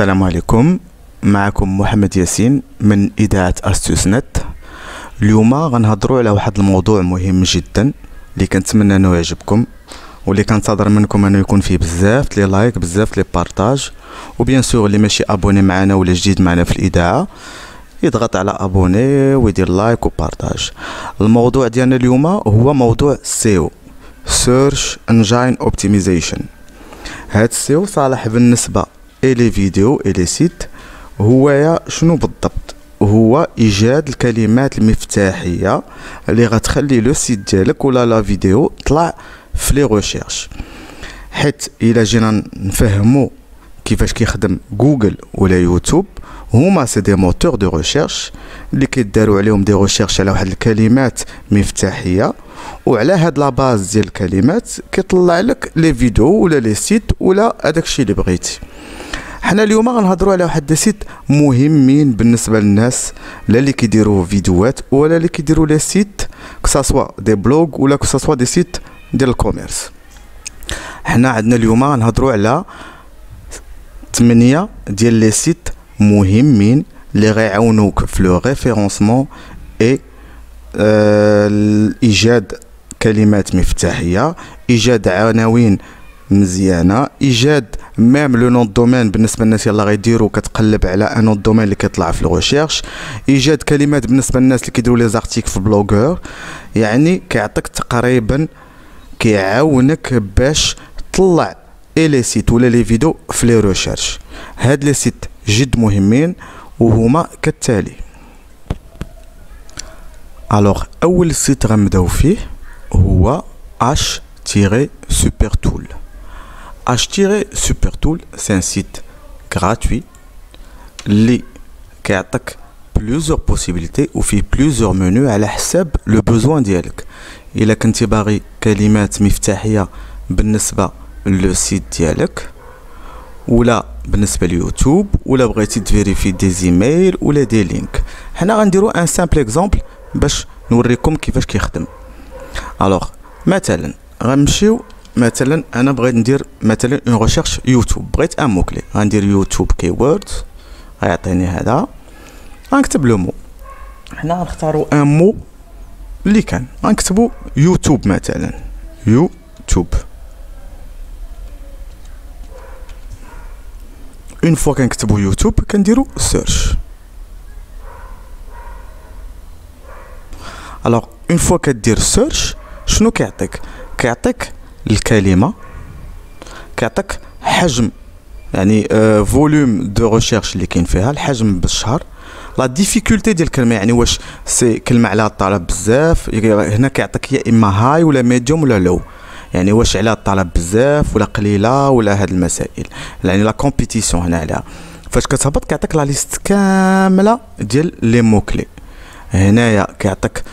السلام عليكم. معكم محمد ياسين من إذاعة أستوس نت. اليوم غنهضروا على واحد الموضوع مهم جدا اللي كنتمنى انه يعجبكم واللي كنتظر منكم انه يكون فيه بزاف لي لايك، بزاف لي بارطاج، وبيان سور اللي ماشي ابوني معنا ولا جديد معنا في الاذاعه يضغط على ابوني ويدير لايك وبارطاج. الموضوع ديالنا اليوم هو موضوع سيو، سيرش انجين اوبتيمايزيشن. هاد السيو صالح بالنسبه لي فيديو لي سيت. هو شنو بالضبط؟ هو ايجاد الكلمات المفتاحيه اللي غتخلي لو سيت ديالك ولا لا فيديو طلع في لي ريشيرش. حيت الا جينا نفهموا كيفاش كيخدم جوجل ولا يوتيوب، هما سي دي موتور دو ريشيرش اللي كيداروا عليهم دي ريشيرش على واحد الكلمات مفتاحيه، وعلى هاد لا باز ديال الكلمات كيطلع لك لي فيديو ولا لي سيت ولا هذاك الشيء اللي بغيتي. حنا اليوم غنهضروا على واحد السيت مهمين بالنسبه للناس لا اللي كيديروا فيديوهات ولا اللي كيديروا لي سيت كساسوا دي بلوغ ولا كساسوا دي سيت ديال الكوميرس. حنا عندنا اليوم غنهضروا على 8 ديال لي سيت مهمين اللي غيعاونوك في لو ريفيرونسمون اي ايجاد كلمات مفتاحيه، ايجاد عناوين مزيانه، ايجاد ميم لو نون دومين بالنسبه للناس يلاه غيديروا كتقلب على ان نون دومين اللي كيطلع في الريشيرش، ايجاد كلمات بالنسبه للناس اللي كيديروا لي زارتيك في بلوغور. يعني كيعطيك تقريبا كيعاونك باش تطلع لي سيت ولا لي فيديو في لي ريشيرش. هاد لي سيت جد مهمين وهما كالتالي. الوغ اول سيت غنبداو فيه هو H-Supertool. H-Supertool c'est un site gratuit اللي كيعطيك plusieurs possibilités وفيه plusieurs menus على حساب لو بوزوان ديالك. الا كنتي باغي كلمات مفتاحيه بالنسبه لو سيت ديالك ولا بالنسبه ليوتيوب ولا بغيتي تفيريفي دي زيميل ولا دي لينك، حنا غنديرو ان سامبل اكزامبل باش نوريكم كيفاش كيخدم. الوغ مثلا غنمشيو، مثلا انا بغيت ندير مثلا اون ريشيرش يوتيوب، بغيت ان مو كلي غندير يوتيوب كيورد، غيعطيني هذا، غنكتب لو مو. حنا غنختاروا ان مو اللي كان، غنكتبوا يوتيوب مثلا، يوتيوب. اون فوا كنكتبوا يوتيوب كنديروا سيرش. الوغ اون فوا كدير سيرش شنو كيعطيك؟ كيعطيك الكلمه، كيعطيك حجم يعني فوليوم دو ريشيرش اللي كاين فيها، الحجم بالشهر، لا ديفيكولتي ديال الكلمه، يعني واش سي كلمه عليها الطلب بزاف، هنا كيعطيك يا اما هاي ولا ميديوم ولا لو، يعني واش عليها الطلب بزاف ولا قليله ولا هاد المسائل، يعني لا كومبيتيسيون هنا عليها. فاش كتهبط كيعطيك لا ليست كامله ديال لي مو كلي. هنايا كيعطيك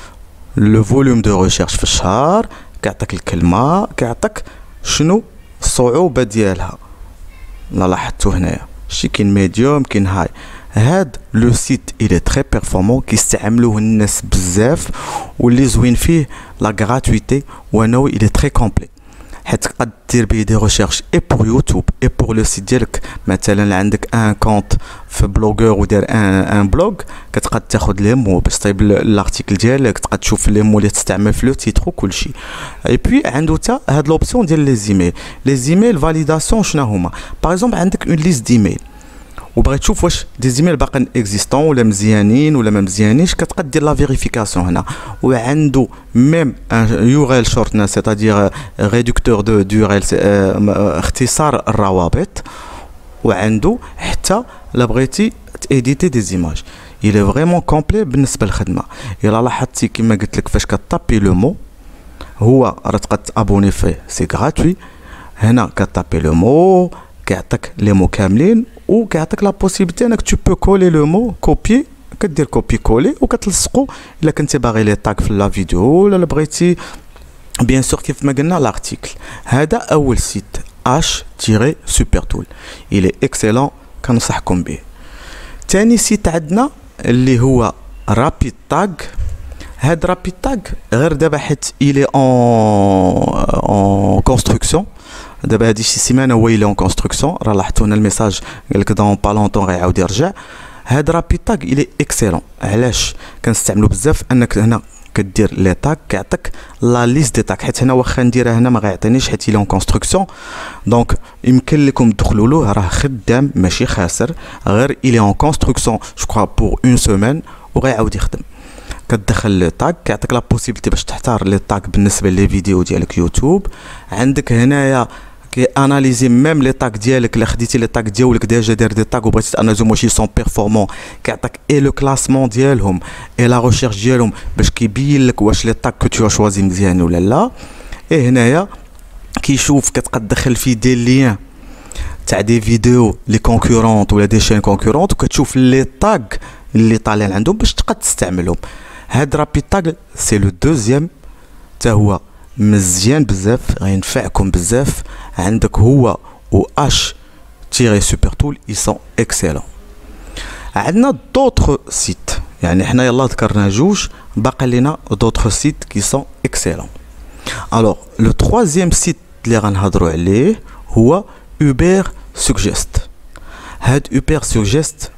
لو فوليوم دو ريشيرش في الشهر، كيعطيك الكلمه، كيعطيك شنو الصعوبه ديالها. لا لاحظتو هنايا شي كاين ميديوم كاين هاي. هاد لو سيت الي تري بيرفورمون كيستعملوه الناس بزاف، واللي زوين فيه لا غراتويتي وانه الي تري كومبلي، حيت تقدر دير به دي ريشيرش اي بور يوتيوب اي بور لو سيت ديالك. مثلا عندك ان كونت في بلوغور ودير ان بلوغ، كتقد تاخذ لي مو باش طيب لارتيكل ديالك، تقد تشوف لي مو اللي تستعمل في لو تيتر وكلشي. اي بي عنده حتى هاد لوبسيون ديال لي زيميل. لي زيميل فاليداسيون شنو هما؟ باغ اكزومبل عندك اون ليست ديميل وبغيت تشوف واش دي زيميل باقيين اكزيستون ولا مزيانين ولا ما مزيانينش، كتقد دير لا فيريفيكاسيون هنا. وعنده ميم ان يو ال شورتنا سيتادير ريدكتور دو يو ال، اختصار الروابط. وعنده حتى لا بغيتي تيديتي دي زيماج، الى فريمون كومبلي بالنسبه للخدمه. الا لاحظتي كما قلت لك فاش كطابي لو مو، هو راه تقد تابوني فيه سي غراتوي. هنا كطابي لو مو كيعطيك لي مو كاملين، وكيعطيك لا بوسيبيتي انك تو بو كولي لو مو، كوبي، كدير كوبي كولي وكتلصقو الا كنتي باغي لي تاك في لا فيديو ولا بغيتي بيان سور كيف ما قلنا لارتيكل. هذا اول سيت H-Supertool، الي اكسيلون كنصحكم به. ثاني سيت عندنا اللي هو رابيد تاغ. هاد رابيد تاغ غير دابا حيت الي اون كونستركسيون دابا هادي شي سيمانه هو اللي اون كونستركسيون، راه لاحظتوا هنا الميساج قال لك دون با لونطون غيعاود يرجع. هاد رابيد تاغ الي اكسيلون. علاش كنستعملو بزاف؟ انك هنا كدير لي تاغ كيعطيك لا ليست دي تاغ، حيت هنا واخا نديرها هنا ما غيعطينيش حيت الى اون كونستركسيون. دونك يمكن لكم تدخلوا له، راه خدام ماشي خاسر، غير الى اون كونستركسيون جو كخوا بور اون سيمين وغيعاود يخدم. كتدخل لي تاغ كيعطيك لا بوسيبيليتي باش تختار لي تاغ بالنسبه لي فيديو ديالك يوتيوب. عندك هنايا كي اناليزي ميم لي تاغ ديالك، الا خديتي لي تاغ ديالك ديجا داير دي تاغ وبغيتي تاناليزيهم واش سون بيرفورمون، كيعطيك اي لو كلاسمون ديالهم اي لا ريشيرش ديالهم باش كيبين لك واش لي تاغ كو تو شوازي مزيان ولا لا. اي هنايا كيشوف كتبقى تدخل فيه دي ليان تاع دي فيديو لي كونكورونت ولا دي شين كونكورونت، وكتشوف لي تاغ اللي طالعين عندهم باش تقدر تستعملهم. هاد رابيد تاغ سي لو دوزيام، حتى هو مزيان بزاف غينفعكم بزاف. عندك هو و اش تيري سوبر تول اي سون اكسيلون. عندنا دوطخ سيت، يعني حنا يلا ذكرنا جوج، باقي لينا دوطخ سيت كي سون اكسيلون. الوغ لو تروازيام سيت اللي غنهضروا عليه هو اوبر سوجيست. هاد اوبر سوجيست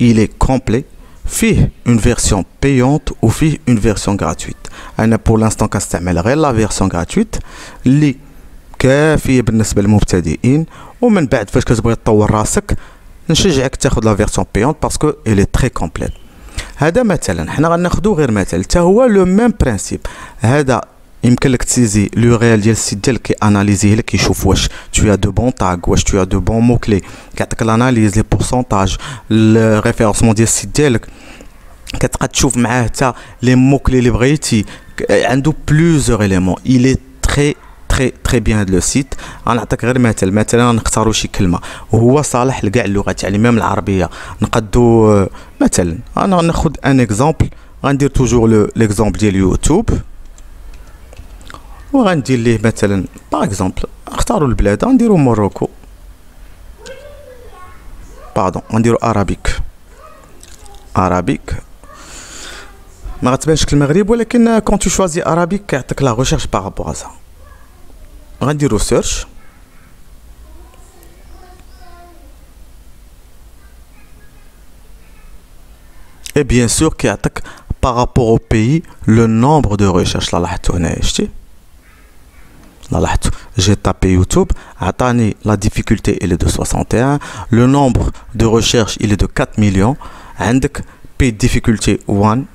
il est complet، فيه une version payante وفيه une version gratuite. انا pour l'instant كنستعمل غير لا version gratuite اللي كافيه بالنسبه للمبتدئين، ومن بعد فاش كتبغي تطور راسك نشجعك تاخذ لا version payante باسكو elle est très complète. هذا مثلا حنا غناخذو غير مثال، حتى هو لو ميم برينسيپ. هذا يمكن لك تسيزي لو ريال ديال السيت ديالك كياناليزيه لك، كيشوف واش تو دو بون تاغ، واش تو دو بون مو كلي، كيعطيك الاناليز لي بورسونتاج الريفيرونسمون ديال السيت ديالك، كتبقى تشوف معاه حتى لي مو كلي اللي بغيتي. عنده بلوزيغ اليمون، il est très bien هاد لو سيت. غنعطيك غير مثال، مثلا نختاروا شي كلمه وهو صالح لكاع اللغات يعني ميم العربيه. نقدو مثلا انا ناخذ ان اكزامبل، غندير توجور ليكزامبل ديال يوتيوب وغندير ليه مثلا باغ اكزومبل نختاروا البلاد، غنديروا موروكو، باردون غنديروا ارابيك. ما غتبانش المغرب، ولكن كون تو شوازي ارابيك كيعطيك لا ريشيرش بارابور ا. غنديروا سيرش، et bien sûr كيعطيك بارابور او بيي لو نومبر دو ريشيرش. لا لاحظتوا هنايا شتي، لا لاحظتوا جي تابي يوتيوب عطاني لا ديفيكولتي il est de 61، le nombre de recherche il est de 4 millions. عندك بي ديفيكولتي 1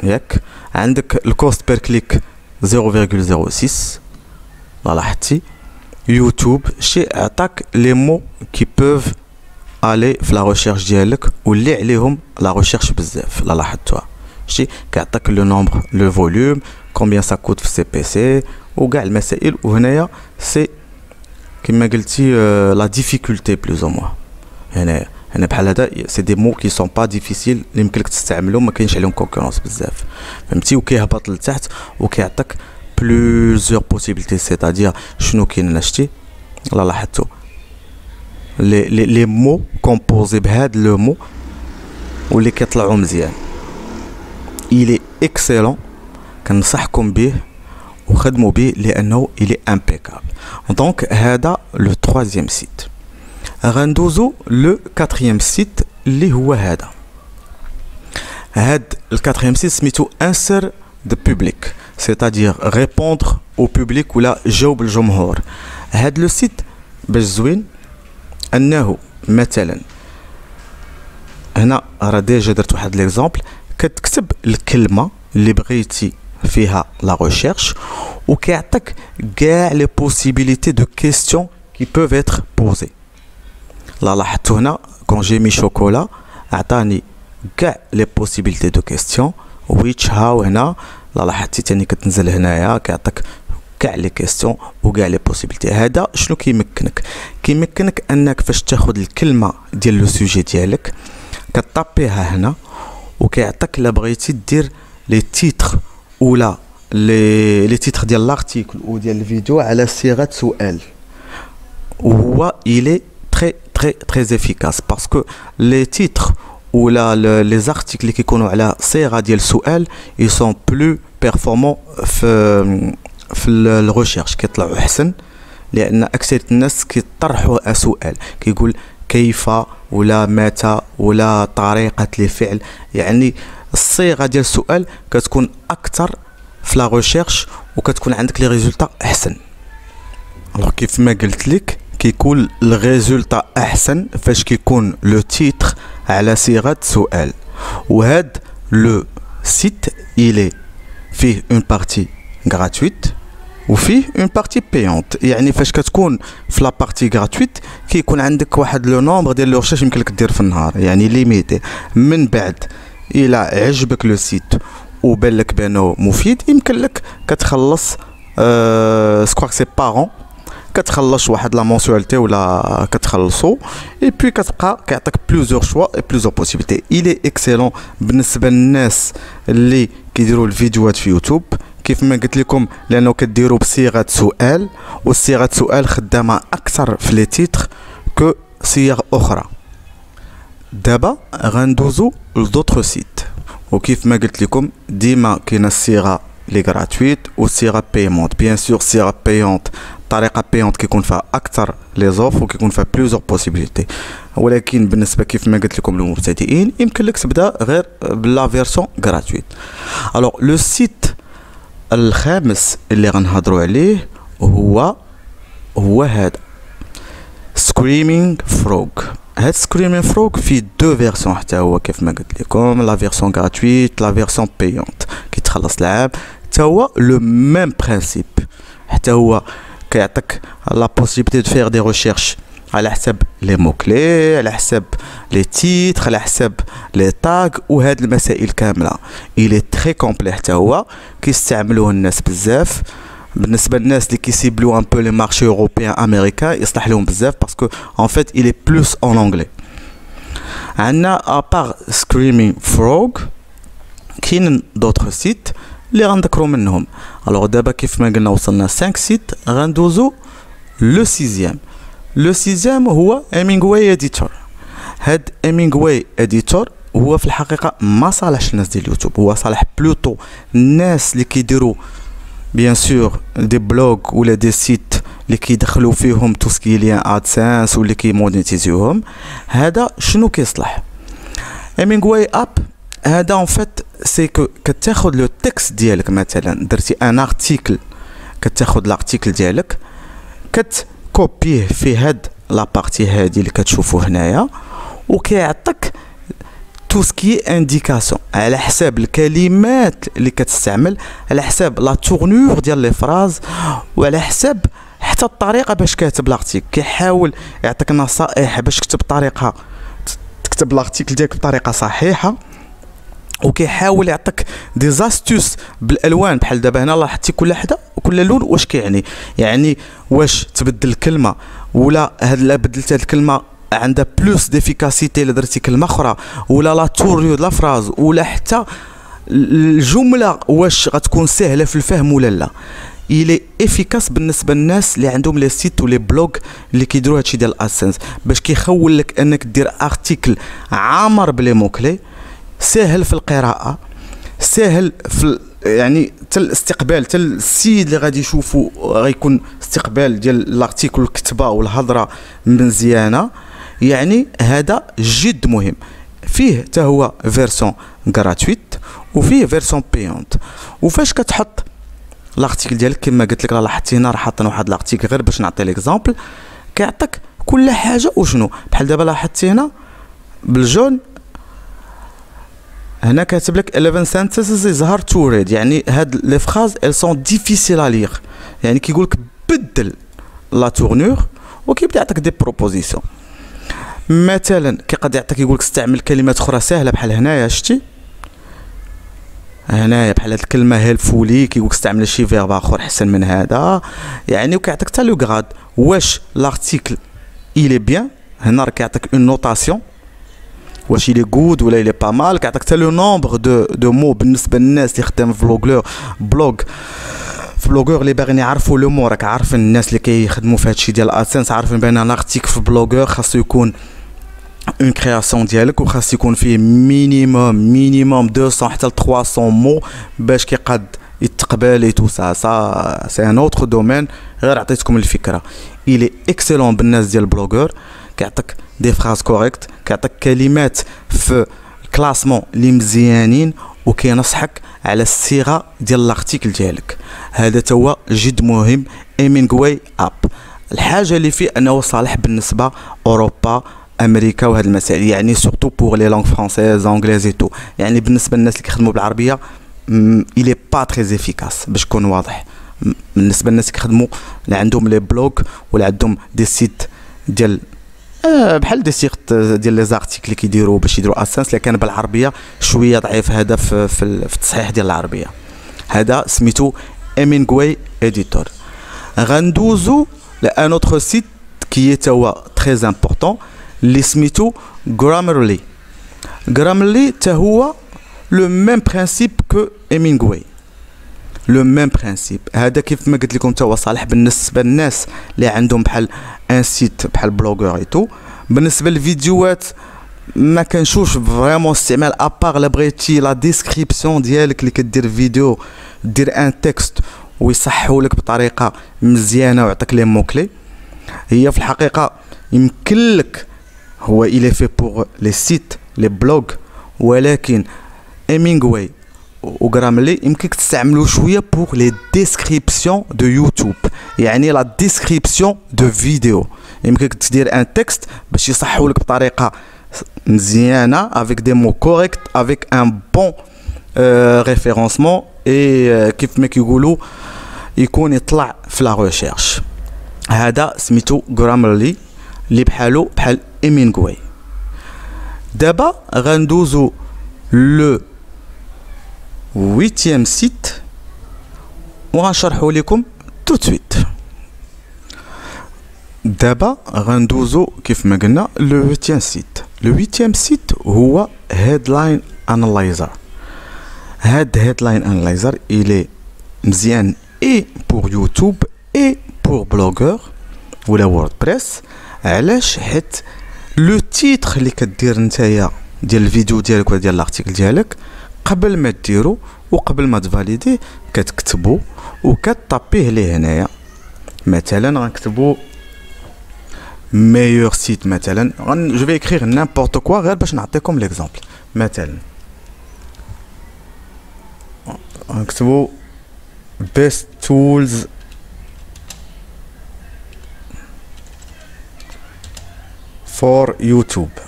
ياك، عندك الكوست بير كليك 0.06. لا لاحظتي يوتيوب شي عطاك لي مو كي بوف الي في لا ريشيرش ديالك واللي عليهم لا ريشيرش بزاف. لا لاحظتوها شتي، كيعطيك لو نومبر لو فوليوم كومبيان سا كوت في سي بي سي وكاع المسائل. وهنايا سي كما قلتي لا ديفيكولتي بلوز او موان. هنا بحال هذا سي دي مو كي سون با ديفيسيل اللي يمكن لك تستعملهم، ما كاينش عليهم كونكورونس بزاف، فهمتي. وكيهبط لتحت وكيعطيك بلوزيور بوسيبيليتي، سيتادير شنو كاين هنا شتي. لا لاحظتو لي مو كومبوزي بهاد لو مو واللي كيطلعوا مزيان. il est excellent، كنصحكم به وخدموا به لانه il est impeccable. دونك هذا لو troisième سيت. غندوزو لو quatrième سيت اللي هو هذا. هاد الكاتريام سيت سميتو انسر دو بوبليك، سيتادير ريبوندر او بوبليك ولا جاوب الجمهور. هاد لو سيت باش زوين انه مثلا هنا راه ديجا درت واحد ليكزامبل، كتكتب الكلمه اللي بغيتي فيها لا ريشيرش وكيعطيك كاع لي بوسيبيليتي دو كيستيون كي بوف اتر بوزي. لا لاحظتو هنا كون جي مي شوكولا عطاني كاع لي بوسيبيليتي دو كيستيون ويتش هاو. هنا لا لاحظتي تاني كتنزل هنايا كيعطيك كاع لي كيستيون وكاع لي بوسيبيليتي. هذا شنو كيمكنك انك فاش تاخذ الكلمه ديال لو سوجي ديالك كطابيها هنا وكيعطيك لا بغيتي دير لي تيتر ولا لي تيتر ديال لارتيكل او ديال الفيديو على صيغه سؤال. وهو il est très efficace parce que les titres ou les articles اللي كيكونوا على صيغه ديال سؤال ils sont plus performants في الريشيرش، كيطلعوا احسن لان اكثر الناس كيطرحوا سؤال كيقول كيف ولا متى ولا طريقه الفعل، يعني الصيغه ديال السؤال كتكون اكثر في لا ريشيرش وكتكون عندك لي ريزولطا احسن. الوغ كيف ما قلت لك كيكون الريزولطا احسن فاش كيكون لو تيتر على صيغه سؤال. وهاد لو سيت إلي فيه اون بارتي غراتويت وفيه اون بارتي بايونت، يعني فاش كتكون في لا بارتي غراتويت كيكون عندك واحد لو نومبر ديال لو ريشيرش يمكن لك دير في النهار، يعني ليميتي. من بعد الى عجبك لو سيت وبان لك بانه مفيد يمكن لك كتخلص سكواك سي بارون، كتخلص واحد لا مونسواليتي ولا كتخلصو اي بي كتبقى كيعطيك بلوزيور شوا اي بلوزيور بوسيبيليتي. الي اكسيلون بالنسبه للناس اللي كيديروا الفيديوهات في يوتيوب كيف ما قلت لكم، لانه كديروا بصيغه سؤال وصيغه سؤال خدامه اكثر في لي تيتر كو صيغ اخرى. دابا غندوزو لدوطخ سيت، وكيف ما قلت لكم ديما كاينه الصيغه لي غراتويت والصيغه بايمونت. بيان سور الصيغه بايونت طريقه بايونت كيكون فيها اكثر لي زوف وكيكون فيها بلوزيور بوسيبيليتي، ولكن بالنسبه كيف ما قلت لكم للمبتدئين يمكن لك تبدا غير بلا فيرسون غراتويت. الوغ لو سيت الخامس اللي غنهضروا عليه هو هذا سكريمينغ فروغ. هاد سكريمينغ فروغ فيه دو فيرسون حتى هو كيف ما قلت لكم، لا فيرسون غراتويت لا فيرسون بايونت. كي تخلص العام حتى هو لو ميم برينسيپ، حتى هو كيعطيك لا بوسيبيليتي دو فير دي ريشيرش على حسب لي مو كلي، على حسب لي تيتر، على حسب لي تاغ وهاد المسائل كامله. الي تري كومبلي حتى هو كيستعملوه الناس بزاف. بالنسبه للناس اللي كيسيبلو ان بو لي مارشي اوروبيان امريكان يصلح لهم بزاف باسكو ان فيت الي بلوس اون انجلي. عندنا ابار سكريمينغ فروغ كاين دوطخ سيت اللي غنذكروا منهم. الوغ دابا كيف ما قلنا وصلنا 5 سيت، غندوزو لو سيزيام. لو سيزيام هو هيمينغواي اديتور. هاد هيمينغواي اديتور هو في الحقيقه ما صالحش الناس ديال اليوتيوب، هو صالح بلوتو الناس اللي كيديروا بيان سور دي بلوغ ولا دي سيت اللي كيدخلوا فيهم تو سكي ليان ادسنس واللي كيمونيتيزيوهم. هذا شنو كيصلح؟ هيمينغواي اب هذا اون فيت سي كو كتاخذ لو تكست ديالك، مثلا درتي ان ارتيكل كتاخذ لارتيكل ديالك كتكوبيه في هاد لا بارتي هادي اللي كتشوفوا هنايا، وكيعطيك تو سكي انديكاسيون على حساب الكلمات اللي كتستعمل، على حساب لا تورنور ديال لي فراز، وعلى حساب حتى الطريقه باش كاتب لارتيكل. كيحاول يعطيك نصائح باش تكتب لارتيكل ديالك بطريقه صحيحه، وكيحاول يعطيك دي زاستوس بالالوان. بحال دابا هنا لاحظتي كل حدا وكل لون واش كيعني، يعني واش تبدل الكلمه ولا لا بدلت هاد الكلمه عندها بلوس ديفيكاسيتي الا درتي كلمه اخرى، ولا لا توريو لا فراز، ولا حتى الجمله واش غتكون سهله في الفهم ولا لا. الي افيكاس بالنسبه للناس اللي عندهم لي سيت ولي بلوغ اللي كيديروا هادشي ديال الادسنس، باش كيخول لك انك دير ارتيكل عامر بلي موكلي، سهل في القراءه، سهل في يعني حتى الاستقبال، حتى السيد اللي غادي يشوفوا غيكون استقبال ديال الارتيكل الكتابه والهضره مزيانه. يعني هذا جد مهم. فيه حتى هو فيرسون غراتويت وفيه فيرسون بايونت. وفاش كتحط لارتيكل ديالك كما قلت لك، راه لاحظتي هنا راه حاطين واحد لارتيكل غير باش نعطي ليكزامبل، كيعطيك كل حاجه وشنو. بحال دابا لاحظتي هنا بالجون هنا كاتب لك 11 sentences يظهر تو ريد، يعني هاد لي فراز ال سون ديفيسيل ا ليغ، يعني كيقول لك بدل لا تورنور وكيبدا يعطيك دي بروبوزيسيون. مثلا كيقدر يعطيك يقول لك استعمل كلمات اخرى سهله بحال هنايا، شتي هنايا بحال هاد الكلمه هيلفولي كيقول لك استعمل شي فيرب اخر احسن من هذا، يعني وكيعطيك حتى لو غراد واش لارتيكل il est bien. هنا راه كيعطيك اون نوتاسيون واش il est good ولا il est pas mal، كيعطيك حتى لو نومبر دو مو بالنسبه للناس اللي خدام في بلوغور اللي باغيين يعرفوا لو مو. راك عارفين الناس اللي كيخدموا في هادشي ديال الادسنس عارفين بان ان ارتيكل في بلوغور خاصو يكون اون كرياسيون ديالك وخاص يكون فيه مينيموم 200 حتى ل 300 مو باش كيقاد يتقبل اي تو سا سي ان اوتر دومين. غير عطيتكم الفكره. الي اكسلون بالناس ديال البلوغور، كيعطيك دي فراز كوريكت، كيعطيك كلمات في الكلاسمون اللي مزيانين، وكينصحك على الصيغه ديال لارتيكل ديالك. هذا هو جد مهم. ايمينغواي اب الحاجه اللي فيه انه صالح بالنسبه اوروبا امريكا وهاد المسائل، يعني سورتو بوغ لي لونغ فرونسيز انجليز اي تو. يعني بالنسبه للناس اللي كيخدموا بالعربيه الي با تري افيكاس باش نكون واضح. بالنسبه للناس اللي كيخدموا اللي عندهم لي بلوغ ولا عندهم دي سيت ديال بحال دي سيت ديال لي زارتيكل اللي كيديروا باش يديروا اسانس، اللي كان بالعربيه شويه ضعيف هذا في التصحيح ديال العربيه. هذا سميتو ايمينغواي اديتور. غندوزو لان اوتر سيت كي توا تري امبورطون اللي سميتو Grammarly. Grammarly تا هو لو ميم برينسيپ كو ايمينغواي، لو ميم برينسيپ. هذا كيف ما قلت لكم تا هو صالح بالنسبه للناس اللي عندهم بحال ان سيت بحال بلوغور اي تو. بالنسبه للفيديوهات ما كنشوفش فريمون استعمال ابار لا بغيتي لا ديسكريبسيون ديالك اللي كدير فيديو دير ان تكست ويصححوا لك بطريقه مزيانه ويعطيك لي مو كلي. هي في الحقيقه يمكن لك هو il est fait pour les sites les blogs، ولكن ايمينغواي وغراملي يمكنك تستعملوا شويه بور لي ديسكريبسيون دو يوتيوب، يعني لا ديسكريبسيون دو فيديو. يمكنك تدير ان تكست باش يصححوا لك بطريقه مزيانه افيك دي مو كوريكت افيك ان بون ريفيرونسمون اي كيف ما كيقولوا يكون يطلع في لا ريشيرش. هذا سميتو غرامرلي اللي بحالو بحال ايمينغواي. دابا غندوزو لو 8e سيت وغنشرحو لكم تو سويت. دابا غندوزو كيف ما قلنا لو 8e سيت. لو 8e سيت هو هيدلاين انالايزر. هاد هيدلاين انالايزر الي مزيان اي بور يوتيوب اي بور بلوغور ولا ووردبريس. علاش؟ حيت لو تيتر اللي كدير نتايا ديال الفيديو ديالك ولا ديال الارتيكل ديالك قبل ما ديرو وقبل ما تفاليدي كتكتبو وكتطابيه ليه هنايا. مثلا غنكتبو meilleur site مثلا. je vais écrire n'importe quoi غير باش نعطيكم ليكزامبل. مثلا غنكتبو best tools for YouTube.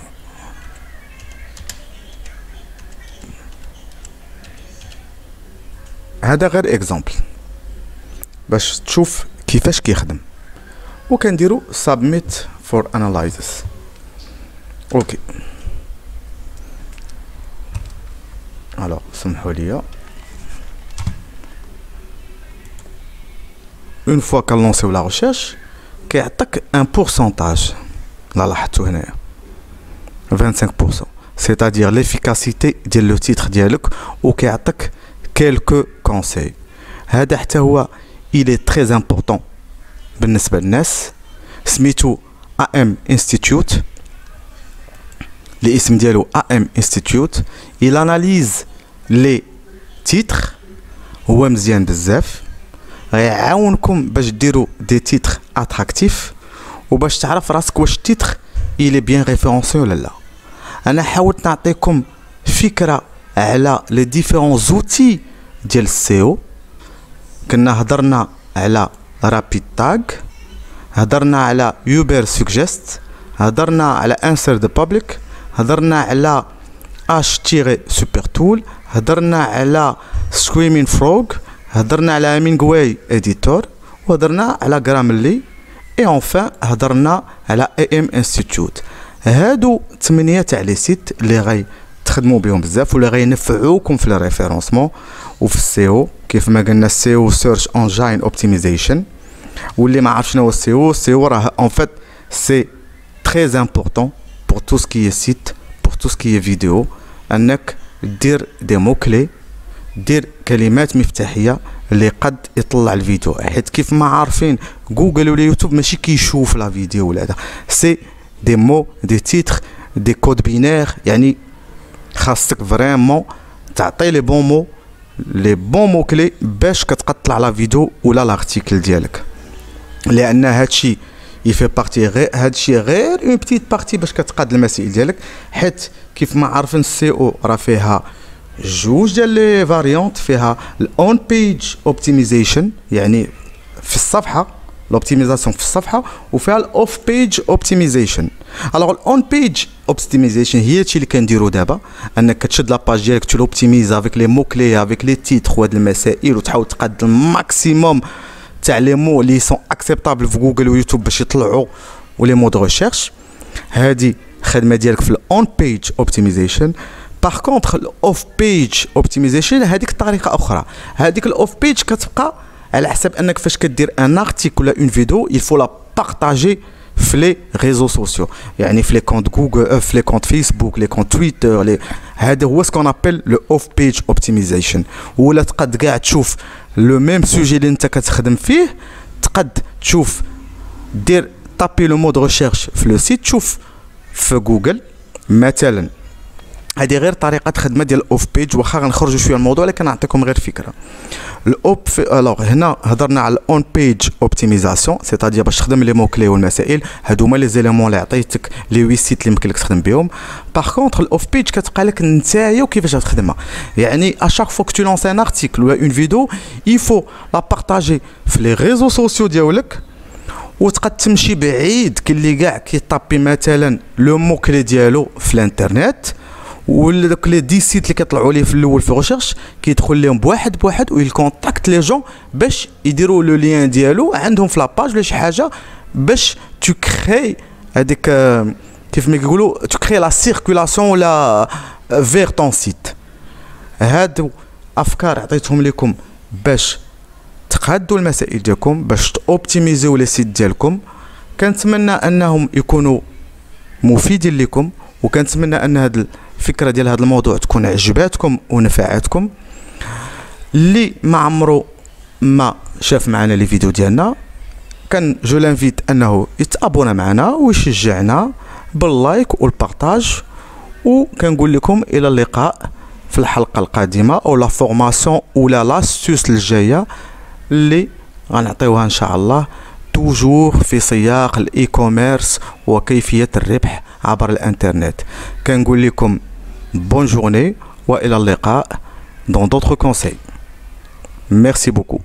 هذا غير اكزامبل باش تشوف كيفاش كيخدم. وكنديرو submit for analysis. اوكي الوغ سمحوا لي اون فوا كنلونسيو لا ريشيرش كيعطيك ان بورسونتاج. لا لاحظتو هنايا 25%، سيتادير ليفيكاسيتي ديال لو تيتر ديالك، وكيعطيك كيلكو كونساي. هذا حتى هو il est très important بالنسبه للناس. سميتو AM Institute. الاسم ديالو AM Institute. il analyse les titres. هو مزيان بزاف، غيعاونكم باش ديروا دي تيتر اتراكتيف وباش تعرف راسك واش التيتر il est bien référencé ولا لا. انا حاولت نعطيكم فكره على لي ديفيرون زوتي ديال السيو. كنا هضرنا على رابيد تاغ، هضرنا على يوبر سوجست، هضرنا على انسر ذا بابليك، هضرنا على اش تيري سوبر تول، هضرنا على سكريمين فروغ، هضرنا على ايمينغواي اديتور، وهضرنا على غرامرلي، اي اونفان هضرنا على AM Institute. هادو 8 تاع لي سيت اللي غاي تخدموا بهم بزاف ولا غينفعوكم في الريفيرونسمون وفي السيو. كيف ما قلنا السيو سيرش انجين اوبتيمايزيشن. واللي ما عرف شنو هو السيو، السيو راه ان فيت سي تري امبورطون بور تو سكي سيت بور تو سكي فيديو، انك دير دي مو كلي، دير كلمات مفتاحيه اللي قد يطلع الفيديو. حيت كيف ما عارفين جوجل ولا يوتيوب ماشي كيشوف لا فيديو ولا هذا، سي دي مو دي تيتر دي كود بينير. يعني خاصك فريمون تعطي لي بون مو لي بون مو كلي باش كتقطع لا فيديو ولا لارتيكل ديالك، لان هادشي يفي بارتي غير هادشي غير اون بتيت بارتي باش كتقاد المسائل ديالك. حيت كيف ما عارفين السي او راه فيها جوج ديال لي فاريونت، فيها الاون بيج اوبتيمايزيشن يعني في الصفحه، لوبتيميزاسيون في الصفحه، وفيها الاوف بيج اوبتيمايزيشن. الوغ الاون بيج اوبتيمايزيشن هي هادشي اللي كنديرو دابا، انك كتشد لاباج ديالك تلوبتيميز افيك لي مو كلي افيك لي تيتر وهاد المسائل، وتحاول تقاد الماكسيموم تاع لي مو لي سون اكسبتابل في جوجل ويوتيوب باش يطلعوا ولي مو دو ريشيرش. هادي الخدمه ديالك في الاون بيج اوبتيمايزيشن. باغ كونطخ الاوف بيج اوبتيمايزيشن هذيك طريقه اخرى. هذيك الاوف بيج كتبقى على حسب انك فاش كدير ان ارتيكل ولا اون فيديو يلفو لا بارطاجي في لي ريزو سوسيو، يعني في لي كونت جوجل، في لي كونت فيسبوك، لي كونت تويتر، هذا هو سكون ابل لو اوف بيج اوبتيمايزيشن. ولا تقد كاع تشوف لو ميم سوجي اللي انت كتخدم فيه، تقد تشوف دير طابي لو مود ريشيرش في لو سيت، تشوف في جوجل مثلا. هذه غير طريقه خدمه ديال الاوف بيج، واخا غنخرجوا شويه الموضوع ولكن نعطيكم غير فكره. الوغ هنا هضرنا على الاون بيج اوبتيمايزاسيون، سيتادير باش تخدم لي مو كلي والمسائل، هادو هما لي زيليمون اللي عطيتك لي 8 سيت اللي يمكن لك تخدم بهم. باغ كونطخ الاوف بيج كتبقى لك نتايا وكيفاش تخدمها. يعني اشاك فوا كو تو لونس ان ارتيكل ولا اون فيديو يفو لا بارطاجي في لي ريزو سوسيو ديالك، وتقد تمشي بعيد كلي كاع كيطابي مثلا لو مو كلي ديالو في الانترنت، ولا دوك لي 10 سيت اللي كيطلعوا ليه في الاول في ريشيرش كيدخل لهم بواحد بواحد ويكونتاكت لي جون باش يديروا لو لين ديالو عندهم في لاباج ولا شي حاجه باش تو كري هذيك كيف ما كيقولوا تو كري لا سيركولاسيون ولا فيغ طون سيت. هادو افكار عطيتهم لكم باش تقادوا المسائل ديالكم، باش توبتيميزيو لي سيت ديالكم. كنتمنى انهم يكونوا مفيدين لكم، وكنتمنى ان هاد الفكره ديال هذا الموضوع تكون عجباتكم ونفعتكم. اللي ما عمرو ما شاف معنا لي فيديو ديالنا كان جو لانفيت انه يتابونا معنا ويشجعنا باللايك والبارطاج. وكنقول لكم الى اللقاء في الحلقه القادمه او لا فورماسيون ولا لاستوس الجايه اللي غنعطيوها ان شاء الله، توجور في سياق الاي كوميرس وكيفيه الربح عبر الانترنت. كنقول لكم بون جورني والى اللقاء dans d'autres conseils. Merci beaucoup.